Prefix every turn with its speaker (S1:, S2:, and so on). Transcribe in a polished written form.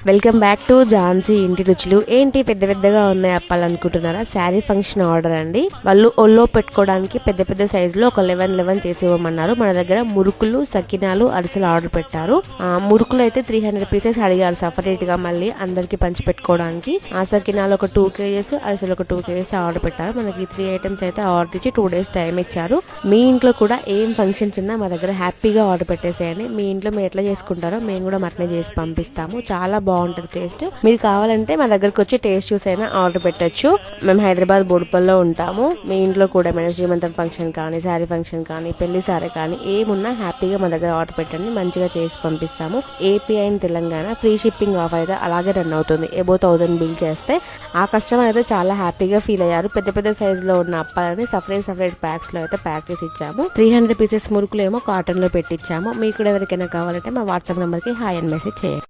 S1: Welcome back to Jhansi ఇంటి రుచులు. ఏంటి పెద్ద పెద్దగా ఉన్నాయి అప్పాలు అనుకుంటున్నారా? శారీ ఫంక్షన్ ఆర్డర్ అండి. వాళ్ళు ఒళ్ళో పెట్టుకోవడానికి పెద్ద పెద్ద సైజులో ఒక 11 చేసి ఇవ్వమన్నారు. మన దగ్గర మురుకులు, సకినాలు, అరిసెలు ఆర్డర్ పెట్టారు. మురుకులు అయితే 300 పీసెస్ అడిగారు సపరేట్ గా, మళ్ళీ అందరికి పంచి పెట్టుకోవడానికి. ఆ సకినాలు ఒక 2 kgs, అరిసెలు ఒక 2 kgs ఆర్డర్ పెట్టారు. మనకి 3 items అయితే ఆర్డర్ ఇచ్చి 2 days టైం ఇచ్చారు. మీ ఇంట్లో కూడా ఏం ఫంక్షన్స్ ఉన్నా మా దగ్గర హ్యాపీగా ఆర్డర్ పెట్టేసేయండి. మీ ఇంట్లో మీరు ఎట్లా చేసుకుంటారో మేము కూడా అట్లనే చేసి పంపిస్తాము. చాలా బాగుంటుంది టేస్ట్. మీరు కావాలంటే మా దగ్గరకు వచ్చి టేస్ట్ చూసి అయినా ఆర్డర్ పెట్టచ్చు. మేము హైదరాబాద్ బోడుపల్లో ఉంటాము. మీ ఇంట్లో కూడా ఏమైనా శ్రీమంతం ఫంక్షన్ కానీ, శారీ ఫంక్షన్ కానీ, పెళ్లి సారీ కానీ ఏమున్నా హ్యాపీగా మా దగ్గర ఆర్డర్ పెట్టండి. మంచిగా చేసి పంపిస్తాము. AP and Telangana free shipping offer అయితే అలాగే రన్ అవుతుంది. ఎబో 1000 బిల్ చేస్తే ఆ కస్టమర్ అయితే చాలా హ్యాపీగా ఫీల్ అయ్యారు. పెద్ద పెద్ద సైజులో ఉన్న అప్పాలని సపరేట్ ప్యాక్స్ లో అయితే ప్యాక్ చేసి ఇచ్చాము. 300 పీసెస్ మురుకులు ఏమో కాటన్ లో పెట్టించాము. మీకు కూడా ఎవరికైనా కావాలంటే మా వాట్సాప్ నెంబర్ కి హాయ్ అని మెసేజ్ చేయండి.